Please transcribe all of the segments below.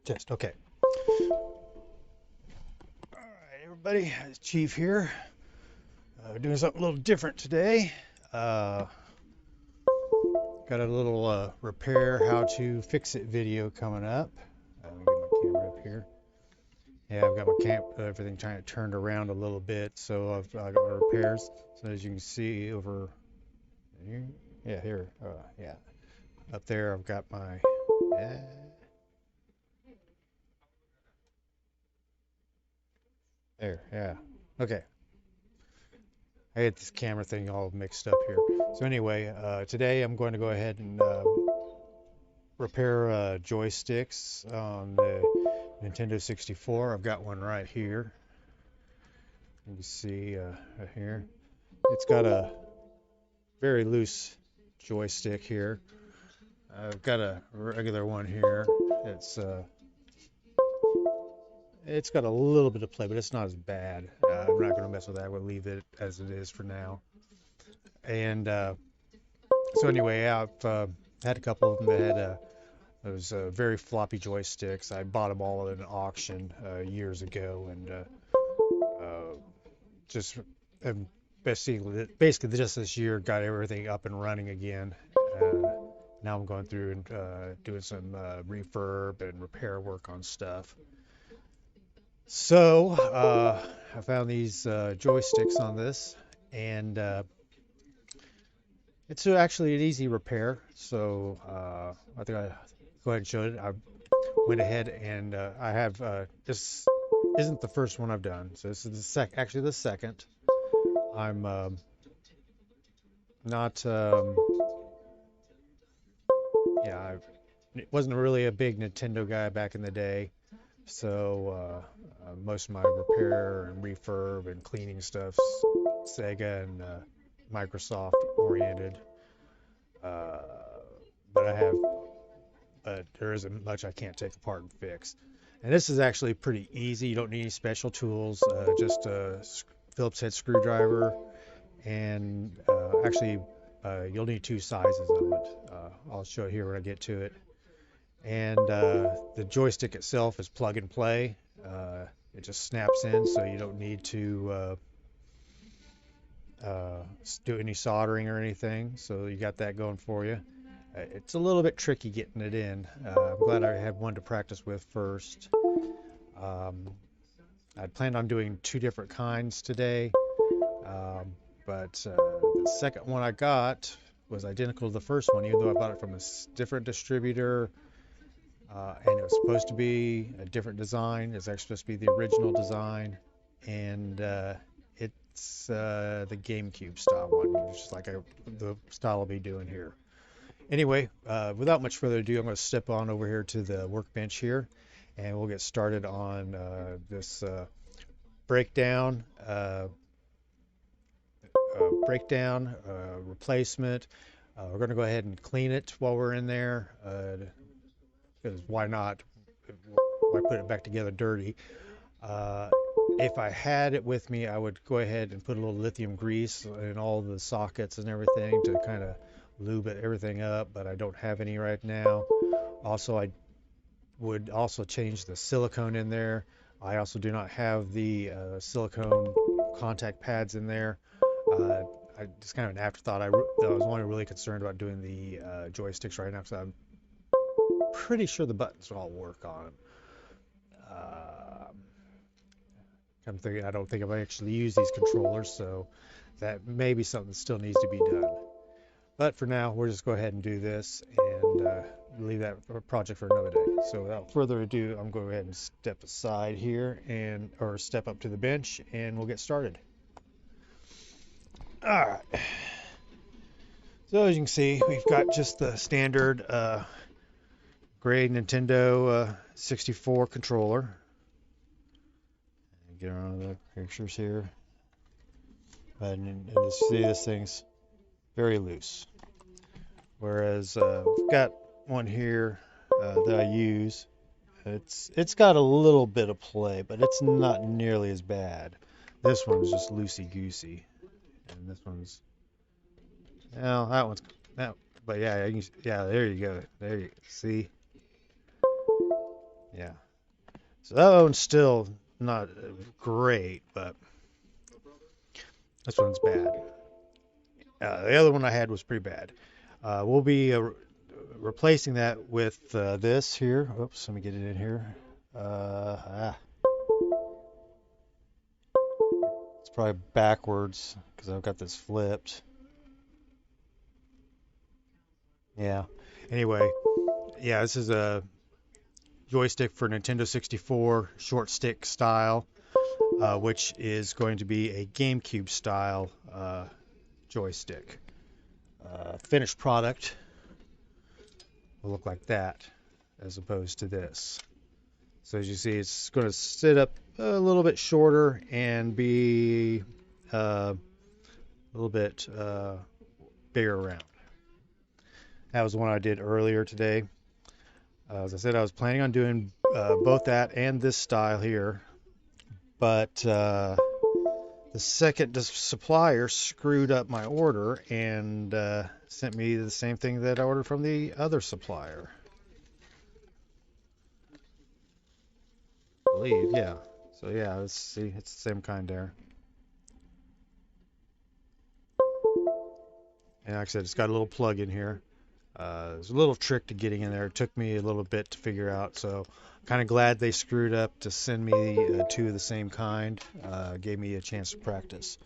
Just okay. All right, everybody. It's Chief here. Doing something a little different today. Uh, got a little repair how to fix it video coming up. Let me get my camera up here. Yeah, I've got my everything trying to turn around a little bit, so I've got my repairs. So as you can see over here, yeah, here, yeah, up there I've got my. Uh, there, yeah, okay. I get this camera thing all mixed up here. So anyway, today I'm going to go ahead and repair joysticks on the Nintendo 64. I've got one right here. You can see right here. It's got a very loose joystick here. I've got a regular one here. It's uh, it's got a little bit of play, but it's not as bad. I'm not going to mess with that. We'll leave it as it is for now. And so anyway, I've had a couple of them that had those very floppy joysticks. I bought them all at an auction years ago, and just basically just this year got everything up and running again. Now I'm going through and doing some refurb and repair work on stuff. So I found these joysticks on this, and it's actually an easy repair. So I think I go ahead and show it. I went ahead and I have this isn't the first one I've done. So this is actually the second. I'm not yeah, I wasn't really a big Nintendo guy back in the day. So most of my repair and refurb and cleaning stuff's Sega and Microsoft oriented. Uh, but there isn't much I can't take apart and fix. And this is actually pretty easy. You don't need any special tools, just a Phillips head screwdriver, and actually you'll need two sizes of it. I'll show it here when I get to it. And the joystick itself is plug and play. It just snaps in, so you don't need to do any soldering or anything. So you got that going for you. It's a little bit tricky getting it in. I'm glad I had one to practice with first. Um, I planned on doing two different kinds today, but the second one I got was identical to the first one, even though I bought it from a different distributor. And it was supposed to be a different design. It's actually supposed to be the original design, and it's the Gamecube style one, which is like the style I'll be doing here. Anyway, without much further ado, I'm going to step on over here to the workbench here, and we'll get started on this breakdown, replacement. We're going to go ahead and clean it while we're in there, because why not? Why put it back together dirty? Uh, if I had it with me, I would go ahead and put a little lithium grease in all the sockets and everything to kind of lube everything up, but I don't have any right now. Also, I would also change the silicone in there. I also do not have the silicone contact pads in there. Just kind of an afterthought. I was only really concerned about doing the joysticks right now because I'm pretty sure the buttons will all work on them. I'm thinking I don't think I've actually used these controllers, so that may be something that still needs to be done. But for now, we'll just go ahead and do this and leave that project for another day. So without further ado, I'm going to go ahead and step aside here or step up to the bench, and we'll get started. All right. So as you can see, we've got just the standard gray Nintendo 64 controller. Get on the pictures here. And you see this thing's very loose. Whereas I've got one here that I use. It's got a little bit of play, but it's not nearly as bad. This one's just loosey-goosey. And this one's... Well, that one's... That, but yeah, yeah, there you go. There you see? Yeah. So that one's still not great, but this one's bad. The other one I had was pretty bad. We'll be replacing that with this here. Oops, let me get it in here. It's probably backwards because I've got this flipped. Yeah. Anyway, yeah, this is a joystick for Nintendo 64 short stick style, which is going to be a GameCube style joystick. Finished product will look like that as opposed to this. So as you see, it's going to sit up a little bit shorter and be a little bit bigger around. That was the one I did earlier today. As I said, I was planning on doing both that and this style here, but the second supplier screwed up my order and sent me the same thing that I ordered from the other supplier. I believe, yeah. So yeah, let's see, it's the same kind there. And like I said, it's got a little plug in here. There's a little trick to getting in there. It took me a little bit to figure out, so kind of glad they screwed up to send me two of the same kind. Gave me a chance to practice.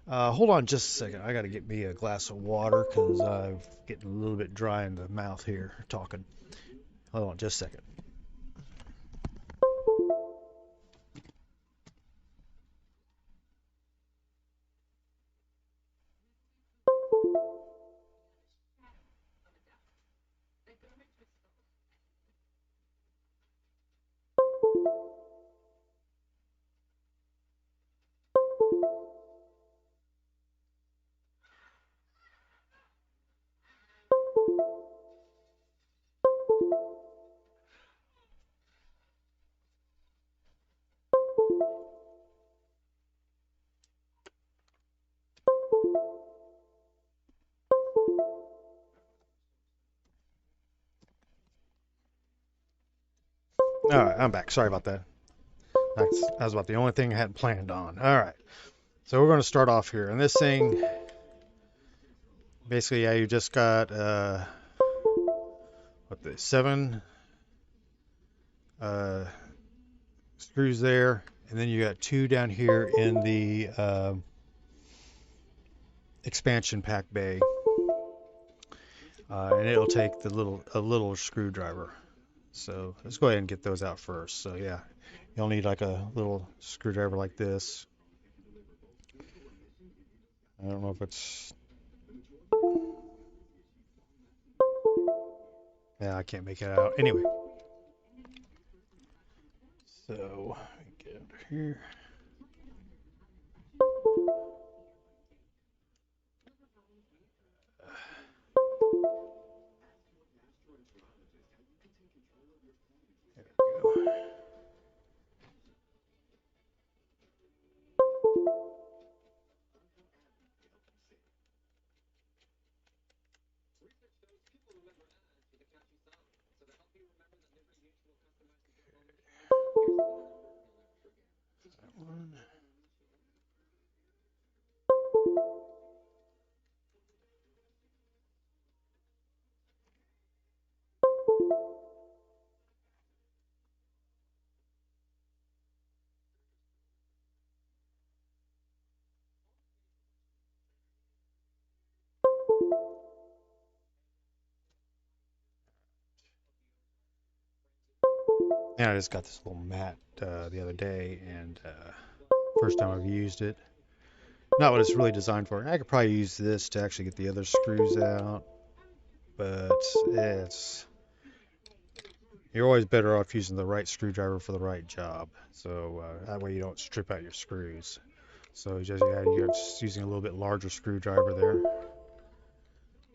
Hold on just a second. I got to get me a glass of water because I'm getting a little bit dry in the mouth here talking. Hold on just a second. All right, I'm back. Sorry about that. That was about the only thing I hadn't planned on. All right, so we're going to start off here. And this thing, basically, yeah, you just got seven screws there, and then you got two down here in the expansion pack bay, and it'll take a little screwdriver. So let's go ahead and get those out first. So yeah, you'll need like a little screwdriver like this. I don't know if it's, yeah, I can't make it out. Anyway, so let me get under here. There we go. That one. Yeah, I just got this little mat the other day, and first time I've used it. Not what it's really designed for. I could probably use this to actually get the other screws out, but it's you're always better off using the right screwdriver for the right job. So that way you don't strip out your screws. So just yeah, you're just using a little bit larger screwdriver there.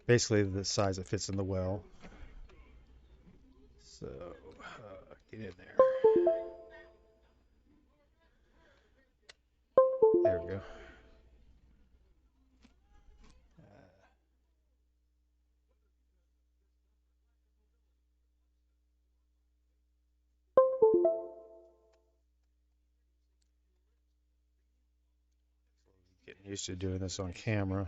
Basically the size that fits in the well. So get in there. There we go. Used to doing this on camera.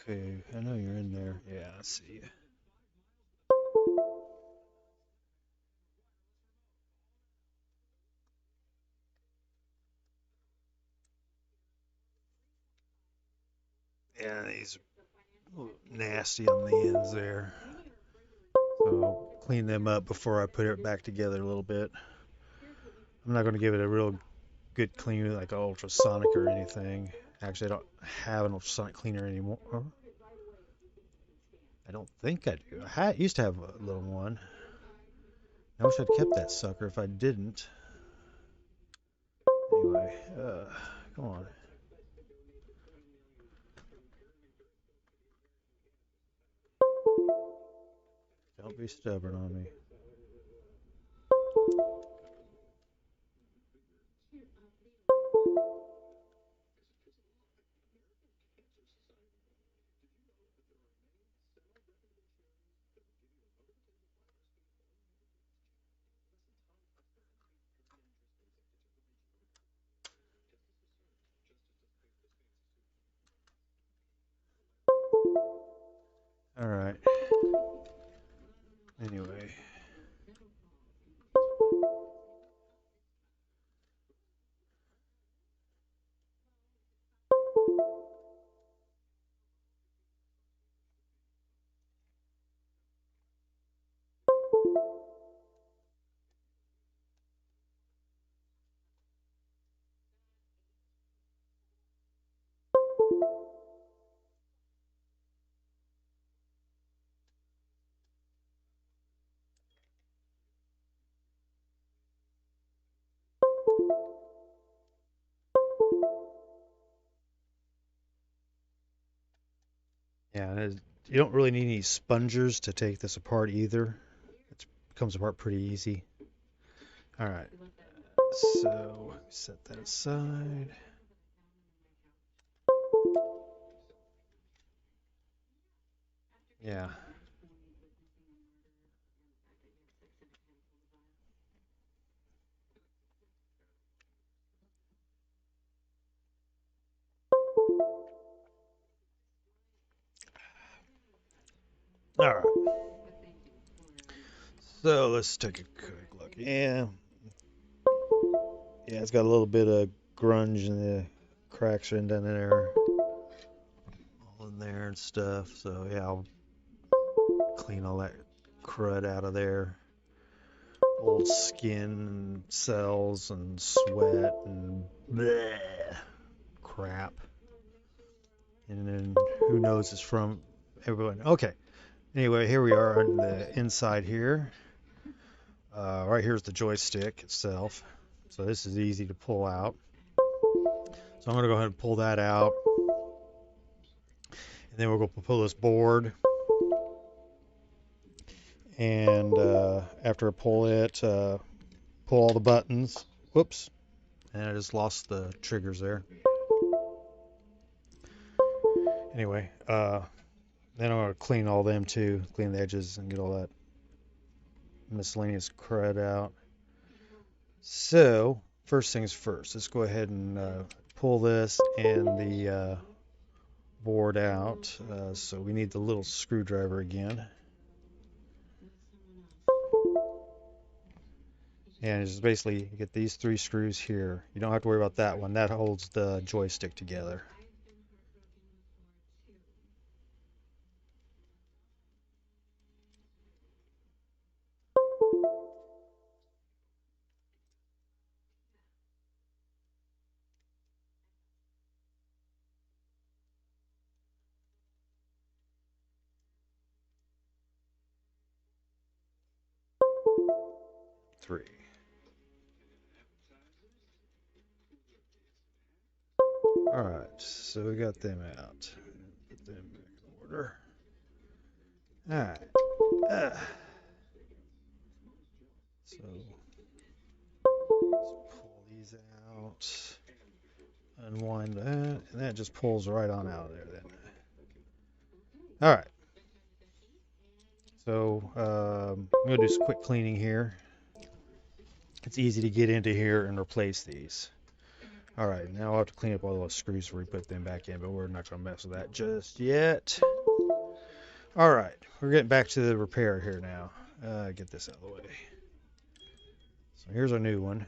Okay, I know you're in there. Yeah, I see you. Yeah, he's a little nasty on the ends there. So I'll clean them up before I put it back together a little bit. I'm not going to give it a real good clean like ultrasonic or anything. Actually, I don't have an ultrasonic cleaner anymore. I don't think I do. Used to have a little one. I wish I'd kept that sucker if I didn't. Anyway, come on. Don't be stubborn on me. All right. Anyway. Yeah, you don't really need any spongers to take this apart either. It comes apart pretty easy. All right. So set that aside. Yeah. All right. So let's take a quick look. Yeah. Yeah, it's got a little bit of grunge in the cracks in down there, all in there and stuff. So yeah, I'll clean all that crud out of there. Old skin and cells and sweat and bleh, crap. And then who knows it's from everyone. Okay. Anyway, here we are on the inside here. Right here's the joystick itself. So this is easy to pull out. So I'm going to go ahead and pull that out. And then we're going to pull this board. And after I pull it, pull all the buttons. Whoops. And I just lost the triggers there. Anyway, then I'm going to clean all them too. Clean the edges and get all that miscellaneous crud out. So, first things first. Let's go ahead and pull this and the board out. So we need the little screwdriver again. And it's basically you get these three screws here. You don't have to worry about that one. That holds the joystick together. 3. Alright, so we got them out. Put them back in order. Alright. So let's pull these out. Unwind that, and that just pulls right on out of there then. Alright. So I'm going to do some quick cleaning here. It's easy to get into here and replace these. Alright, now I'll have to clean up all those screws before we put them back in, but we're not going to mess with that just yet. Alright, we're getting back to the repair here now. Get this out of the way. So here's our new one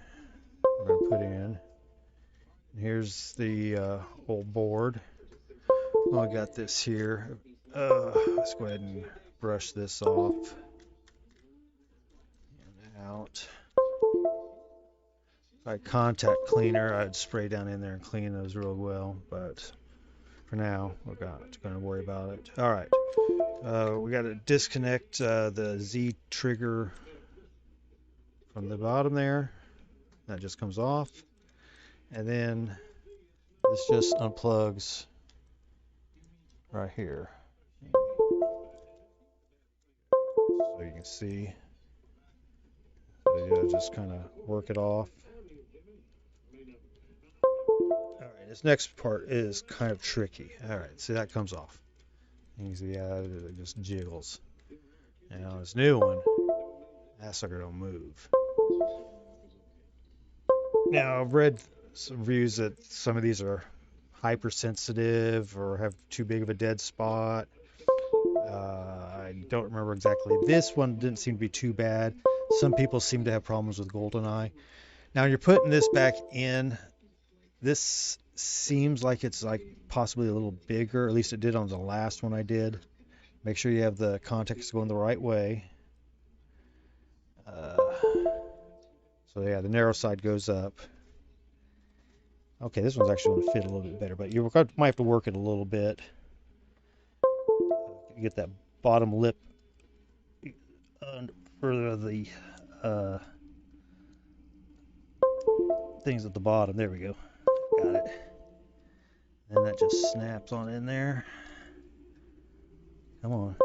we're going to put in. Here's the old board. Oh, I got this here. Let's go ahead and brush this off and out. If I had contact cleaner, I'd spray down in there and clean those real well, but for now, we're not going to worry about it. All right, we got to disconnect the Z trigger from the bottom there. That just comes off, and then this just unplugs right here. So you can see. So you just kind of work it off. Alright, this next part is kind of tricky. Alright, see that comes off. You can see it just jiggles. Now this new one, that sucker don't move. Now I've read some reviews that some of these are hypersensitive or have too big of a dead spot. I don't remember exactly. This one didn't seem to be too bad. Some people seem to have problems with GoldenEye. Now you're putting this back in. This seems like it's like possibly a little bigger. At least it did on the last one I did. Make sure you have the contacts going the right way. So yeah, the narrow side goes up. Okay, this one's actually going to fit a little bit better, but you might have to work it a little bit. Get that bottom lip for the things at the bottom. There we go. Got it. And that just snaps on in there. Come on.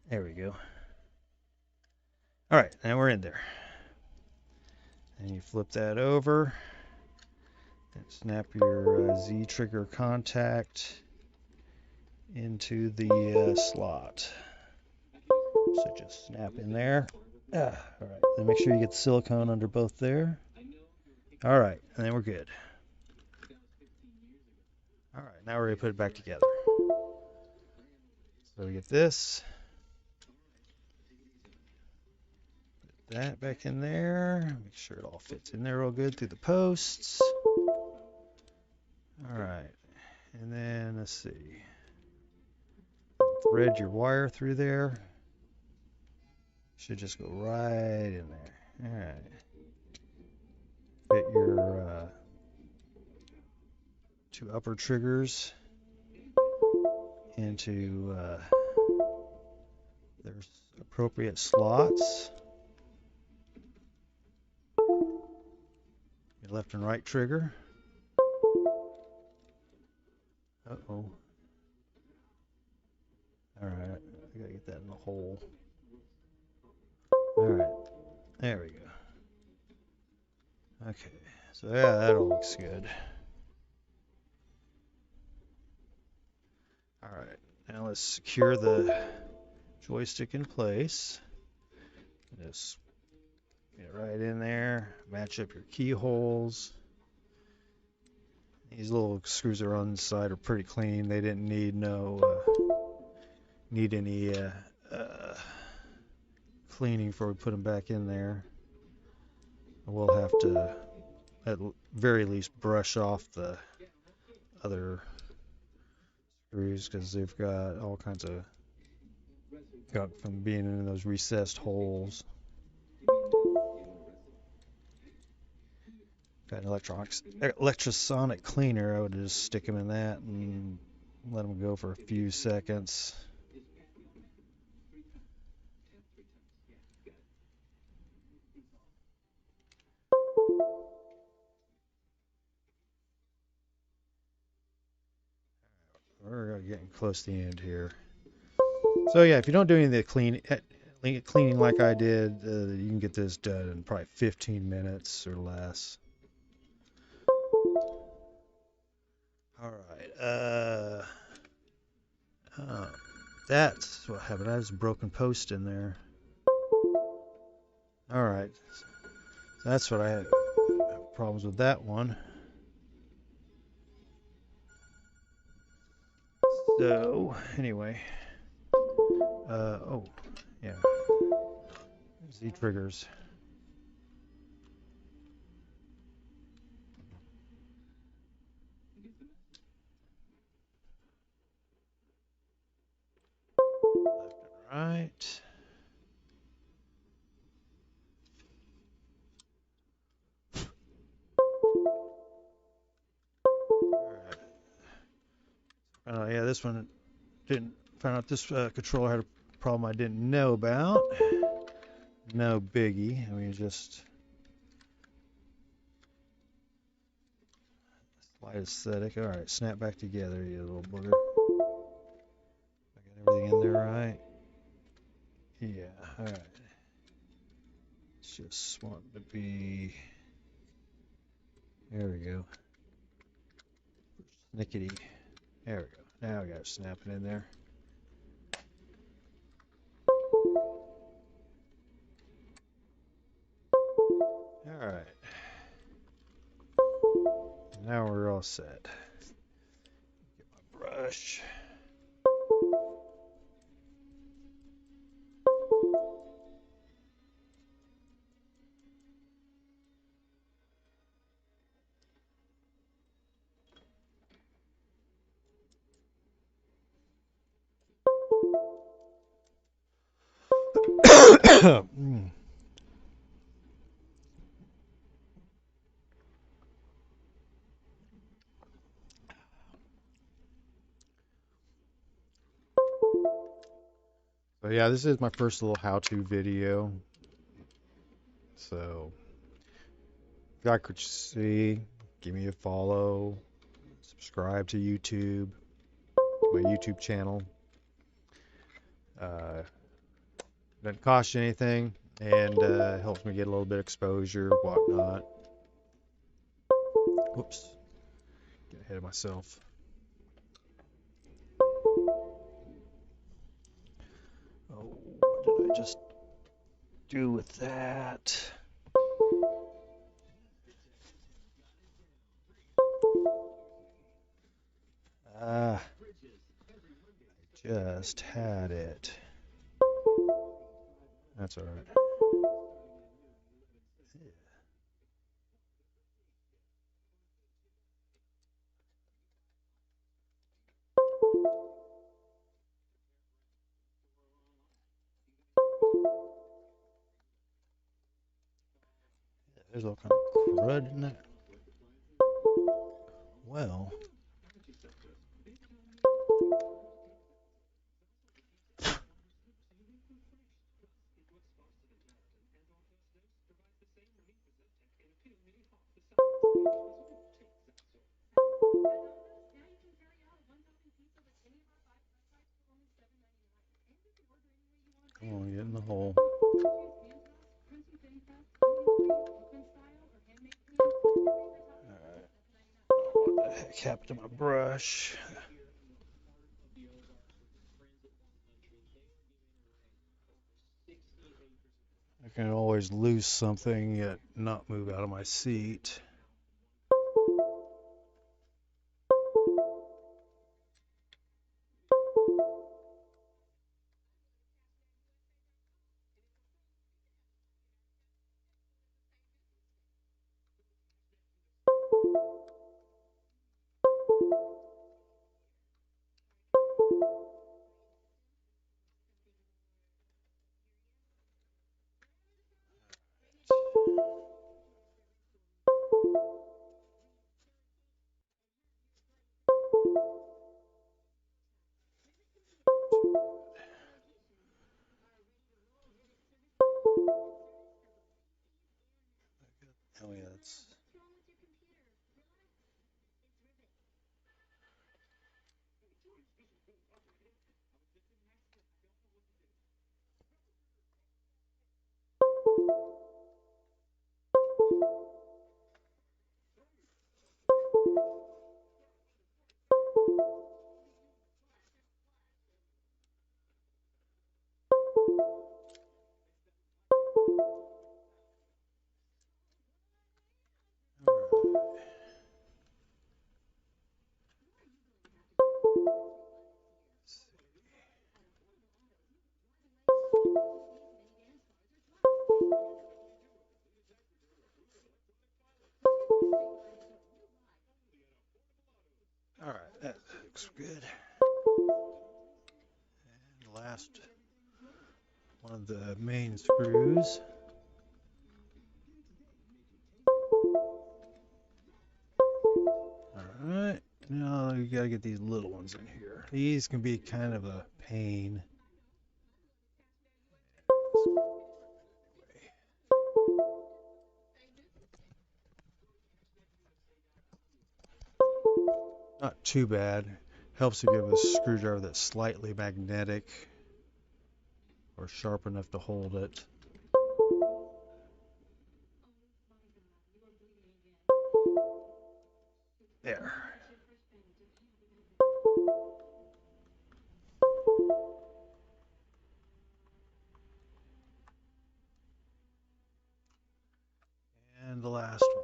There we go. All right, now we're in there. And you flip that over. And snap your Z trigger contact into the slot. So just snap in there. All right, then make sure you get the silicone under both there. All right, and then we're good. All right, now we're ready to put it back together. So we get this. Put that back in there. Make sure it all fits in there real good through the posts. All right, and then let's see. Thread your wire through there. Should just go right in there. All right. Fit your 2 upper triggers into their appropriate slots. Your left and right trigger. Uh-oh. All right, I gotta get that in the hole. All right, there we go. Okay, so yeah, that all looks good. All right, now let's secure the joystick in place. Just get right in there, match up your keyholes. These little screws that are on the side are pretty clean. They didn't need any cleaning before we put them back in there. We'll have to at very least brush off the other screws because they've got all kinds of gunk from being in those recessed holes. Got an electrosonic cleaner. I would just stick them in that and let them go for a few seconds. getting close to the end here. So yeah, if you don't do any of the cleaning like I did, you can get this done in probably 15 minutes or less. All right. That's what happened. I had a broken post in there. All right. So that's what I had problems with that one. So anyway, oh yeah, Z triggers. Left and right. All right. Yeah, this one didn't find out this controller had a problem I didn't know about. No biggie. I mean, just slight aesthetic. All right, snap back together, you little booger. I got everything in there right. Yeah. All right. Just want to be. There we go. Snickety. There we go. Now I got it snapping in there. All right. Now we're all set. Get my brush. So yeah, this is my first little how-to video. So if you like what you see, give me a follow, subscribe to YouTube, my YouTube channel. Doesn't cost you anything, and helps me get a little bit of exposure, whatnot. Whoops, get ahead of myself. Oh, what did I just do with that? Ah, I just had it. That's all right. There's all kind of crud in that. Well, come on, get in the hole. Alright. What the heck happened to my brush? I can always lose something yet not move out of my seat. Oh yeah, that's. All right, that looks good. And the last one of the main screws. All right, now you gotta get these little ones in here. These can be kind of a pain. Not too bad. Helps to give a screwdriver that's slightly magnetic or sharp enough to hold it. There. And the last one.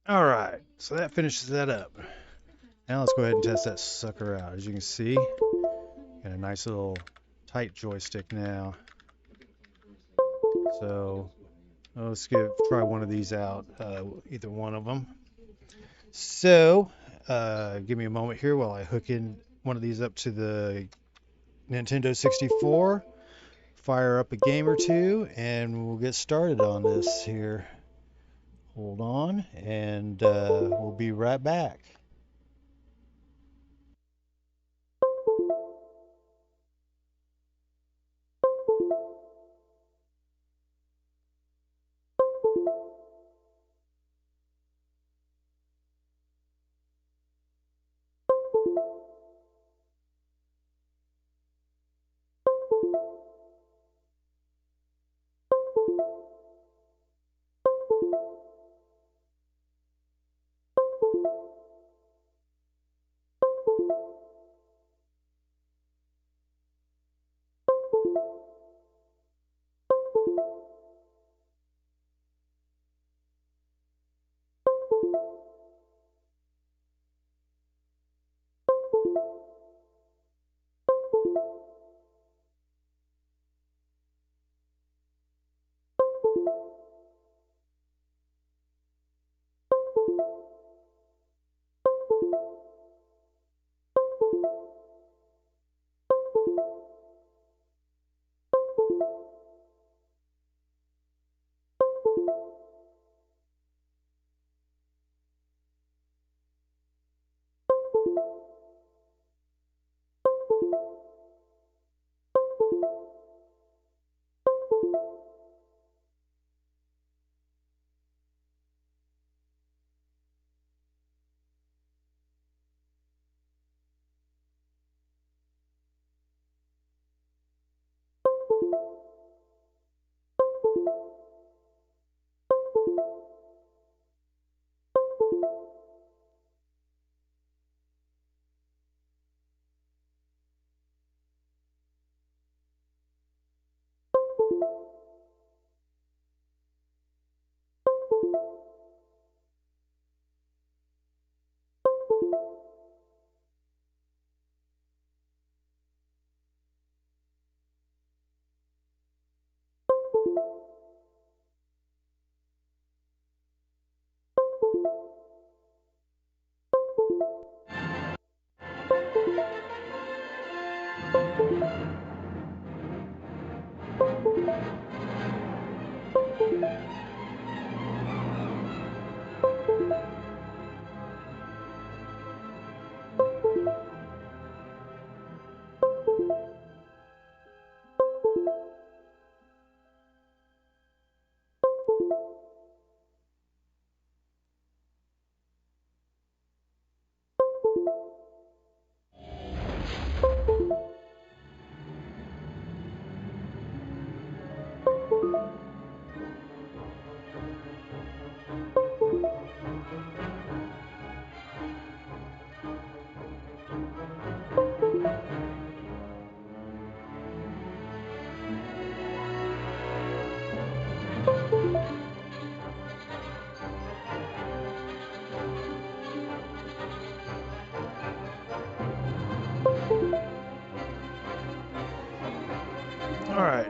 All right, so that finishes that up. Now let's go ahead and test that sucker out. As you can see, got a nice little tight joystick now. So let's try one of these out, either one of them. So give me a moment here while I hook in one of these up to the Nintendo 64, fire up a game or two, and we'll get started on this here. Hold on, and we'll be right back.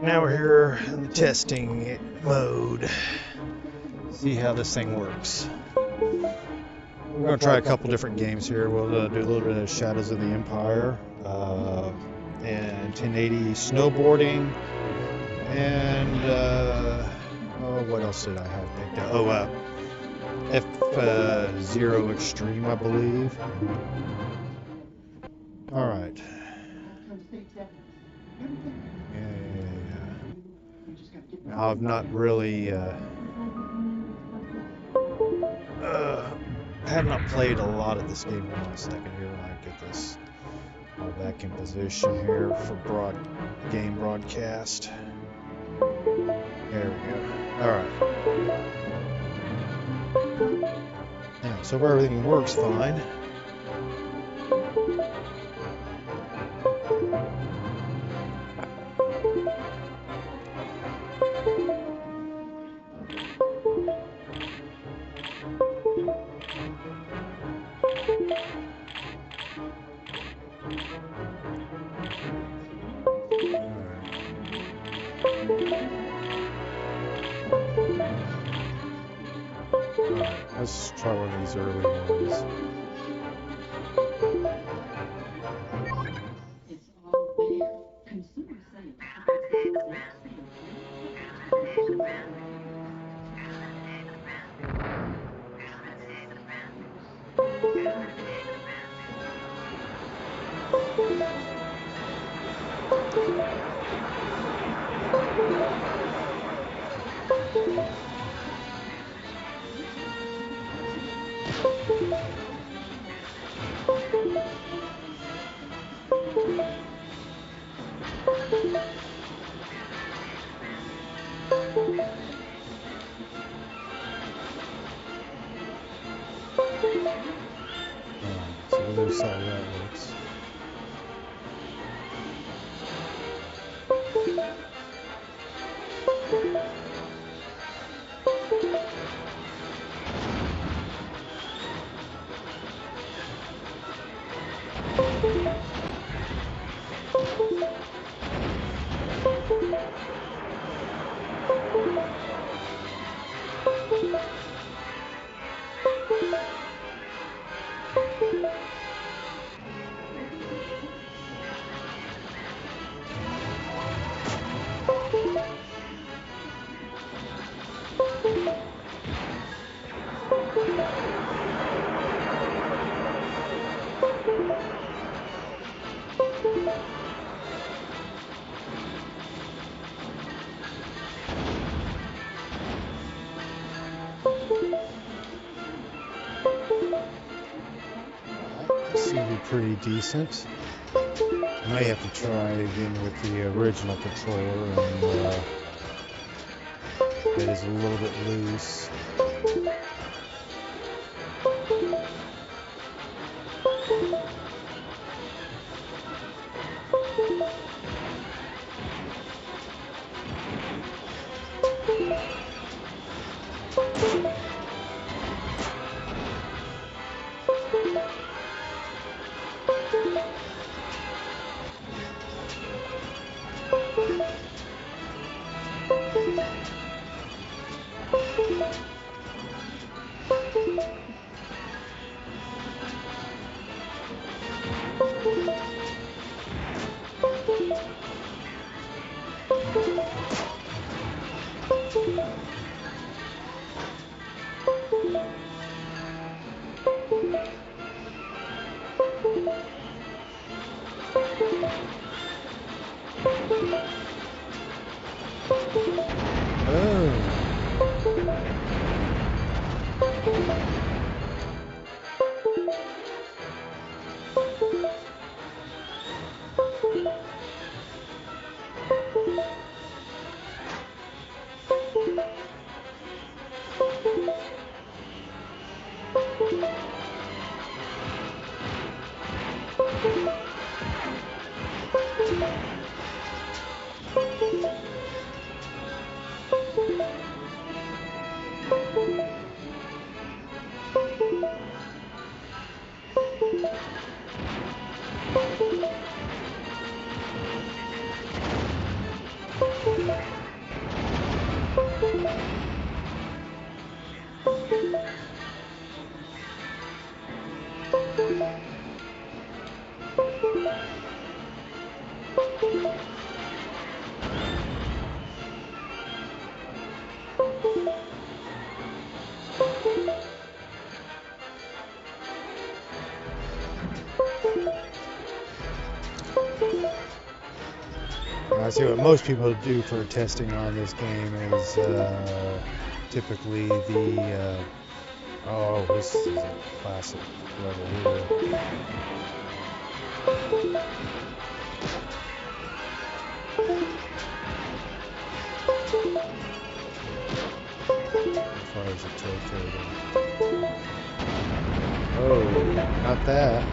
Now we're here in the testing mode. See how this thing works. We're going to try a couple different games here. We'll do a little bit of Shadows of the Empire, and 1080 snowboarding, and oh, what else did I have picked up? Oh, F-Zero Extreme, I believe. All right. Yeah. I've not really have not played a lot of this game. Hold on a second here when I get this back in position here for game broadcast. There we go. All right. Yeah, so everything works fine. Alright, let's try one of these early ones. So we'll see how that works. Seems to be pretty decent. I may have to try again with the original controller, and it is a little bit loose. I see what most people do for testing on this game is typically the oh, this is a classic level here. As far as the tilted. Oh, not that.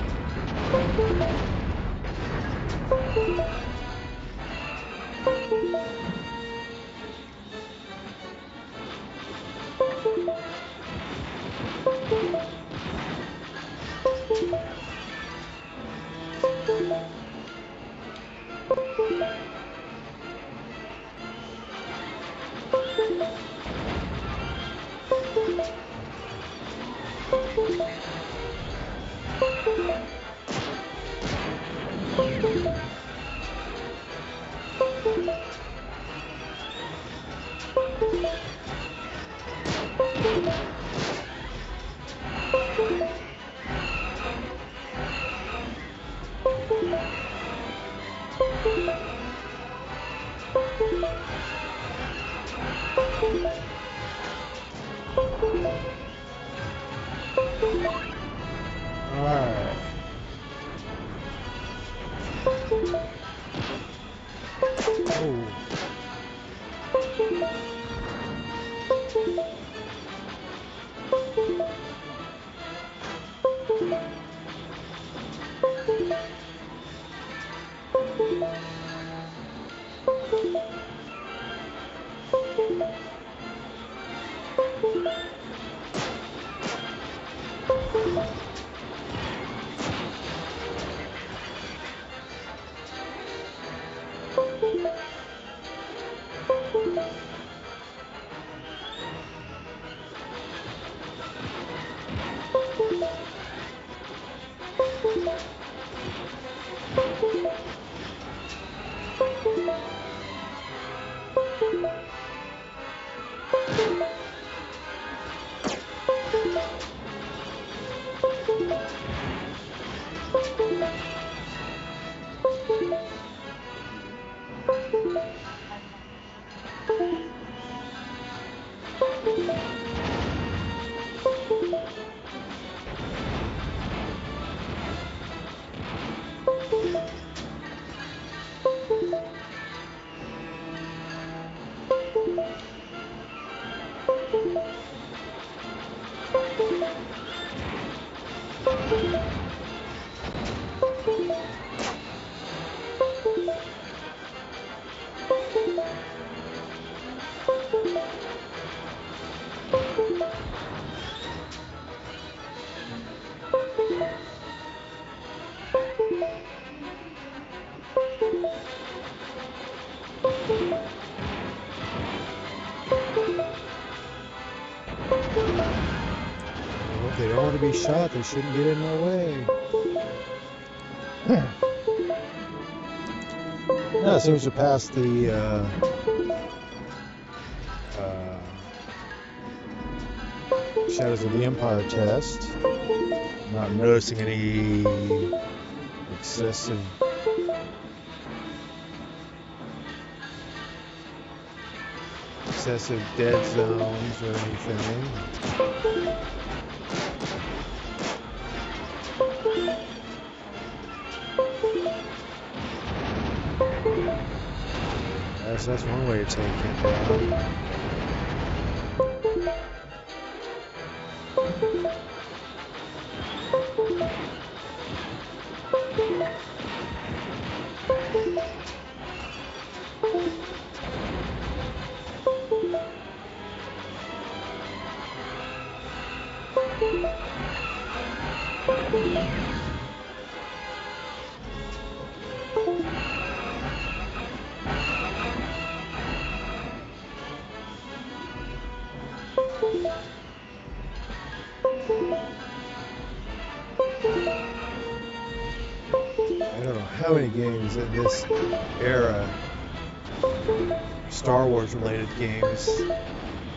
Alright. Oh. Well, if they don't want to be shot, they shouldn't get in their way. Yeah, it seems to pass the Shadows of the Empire test. I'm not noticing any excessive dead zones or anything. That's one way to take it down. how many games in this era, Star Wars related games,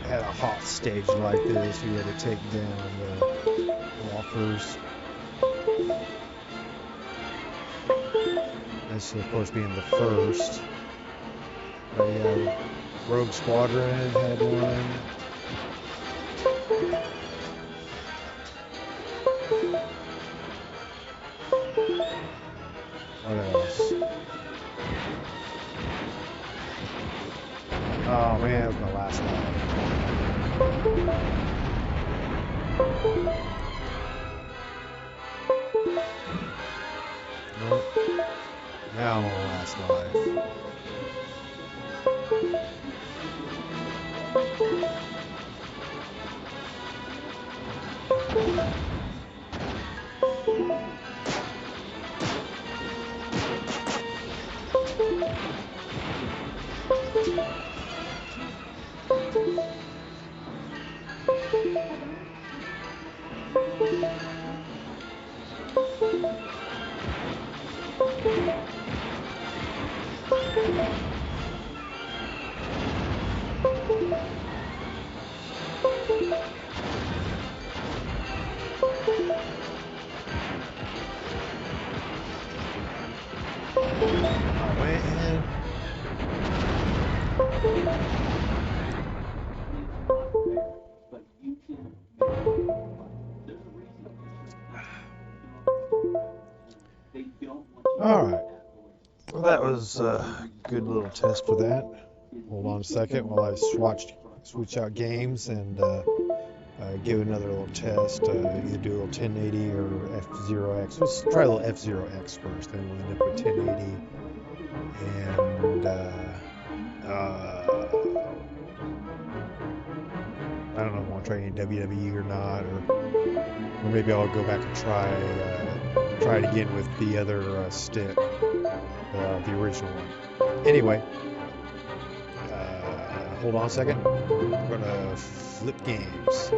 had a hot stage like this. You had to take down the walkers. This, of course, being the first. But yeah, Rogue Squadron had one. What else? Oh man, that was my last life. Nope. Now I'm on my last life. All right. Well, that was a good little test for that. Hold on a second while I switch out games and give it another little test. Either do a little 1080 or F0X. Let's try a little F0X first, then we'll end up with 1080. And I don't know if I want to try any WWE or not, or maybe I'll go back and try it again with the other stick, the original one. Anyway, hold on a second. We're gonna flip games.